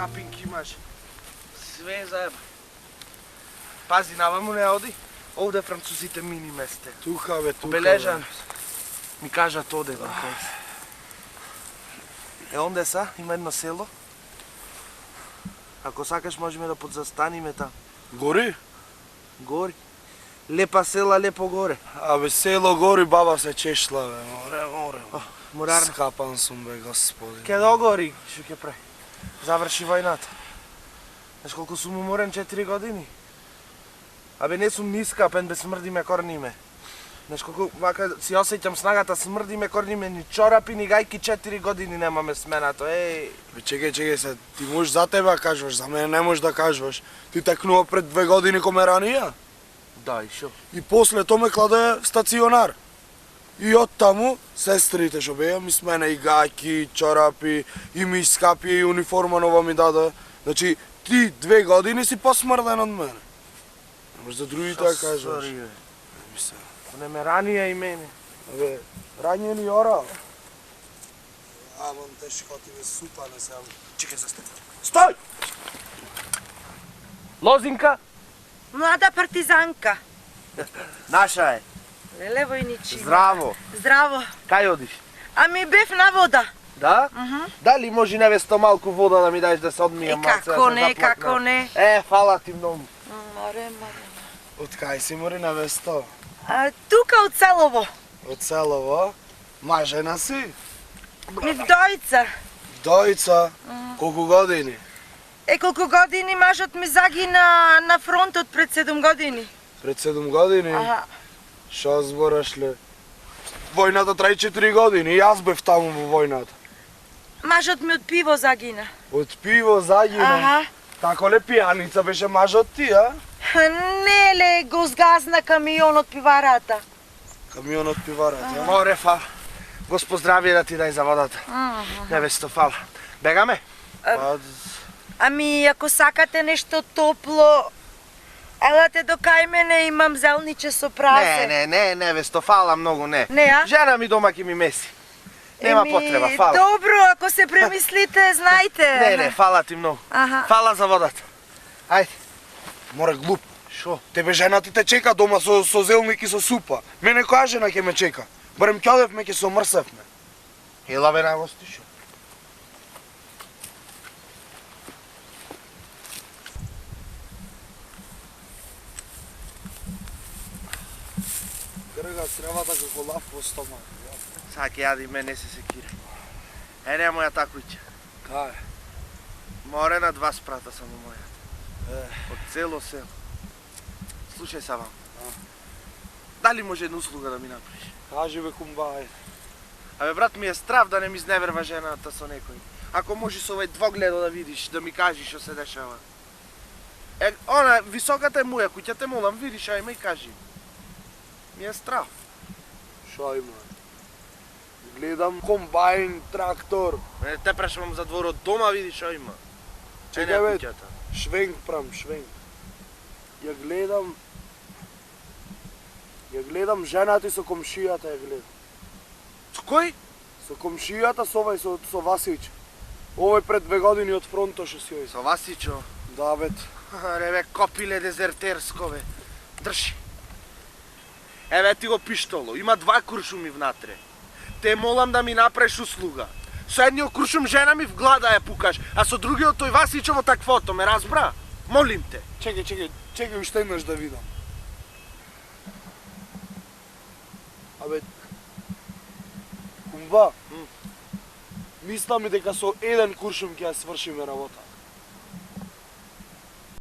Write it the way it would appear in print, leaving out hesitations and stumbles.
капинг имаш. Све заеба. Пази, наваму не оди. Овде французите мини месте. Тука бе, тука. Обележан. Ми кажат оде бе. Онде са, има едно село. Ако сакаш можеме да подзастаниме там. Гори? Гори. Лепа села, лепо горе. Абе, село гори, баба се чешла бе. Море. Морарно. Скапан сум бе, господи. Ке догори, што ќе прави? Заврши војната. Знаеш колку сум уморен 4 години? Абе, не сум ни скапен, бе смрди ме корниме. Знаеш колку вака си осеќам снагата, смрди ме корниме, ни чорапи, ни гајки 4 години немаме сменато, еј. Бе, чекај се, ти можеш за тебе да кажуваш, за мене не можеш да кажуваш. Ти текнува пред 2 години коме ранија. Да, и шо? И после тоа ме кладе стационар. И од таму, сестрите што беа ми смене и гајки, чорапи, и ми скапи, и униформа нова ми даде. Значи, ти 2 години си посмрден од мене. Не можеш за другите да кажуваш. Сори, бе. Не ме ранија и мене. Абе, ранjeni ора. Амам тешко ти ме супа не сам. Чекај за степ. Стој! Лозинка? Млада партизанка. Наша е. Леле војничи. Здраво. Здраво. Кај одиш? Ами бев на вода. Да? Дали може невесто малку вода да ми даеш да се одмијам малце? Како не, како не. Фала ти многу. Море. Од кај си мори невесто? Тука од селово. Од селово? Мажена си? Ми вдојца. Дојца? Колку години? Колку години мажот ми загина на фронтот пред 7 години. Пред 7 години? Аха. Шо збораш ле? Војната траи 4 години и јас бев таму во војната. Мажот ми од пиво загина. Од пиво загина? Аха. Како ле пијаница беше мажот ти, а? Не ле, го згазна камион од пиварата. Камион од пиварата, а? Море, фала. Господ здравие да ти дај за водата. Невесто, фала. Бегаме? Ами, ако сакате нешто топло, елате до кај мене, имам зелниче со прасе. Не, невесто, фала многу, не. Не, а? Жена ми дома ќе ми меси. Нема потреба, фала. Добро, ако се премислите, знајте. Не, фала ти многу. Аха. Фала за водата. Ајде. Море глуп. Шо? Тебе жена ти те чека дома со зелник и со супа. Мене која жена ќе ме чека? Барем ќе одевме, ќе се омрсевме. Ела бе на гости, шо? Грга сревата како лав во стомак. Саке јади, мене се секира. Не моја такујче. Кај? Море на 2 спрата само моја. Од цело село. Слушај са вам. Дали може една услуга да ми направиш? Кажи бе кумбај. Абе брат, ми е страв да не ми изневерва жената со некој. Ако можеш со овој двогледо да видиш, да ми кажеш што се дешава. Она, високата е моја куќа, те молам, видиш, ајме и кажи. Ми е страв. Шо има? Гледам комбајн, трактор. Те прашувам за дворот дома, видиш што има. Чекај бе, швенк прам, швенк. Ја гледам жената и со комшијата ја гледам. Со кој? Со комшијата, со овој, со Васич. Овој пред 2 години од фронтот што си ој. Со Васичо. Да, бе. Ребе, копиле дезертерско, бе. Држи. Еве ти го пиштоло, има 2 куршуми внатре. Те молам да ми направиш услуга. Со едниот куршум жена ми в глада ја пукаш, а со другиот тој Васичово таквото, ме разбра? Молим те. Чекај, уште имаш да видам. Абе, кумба, мислам ми дека со еден куршум ќе ја свршиме работа.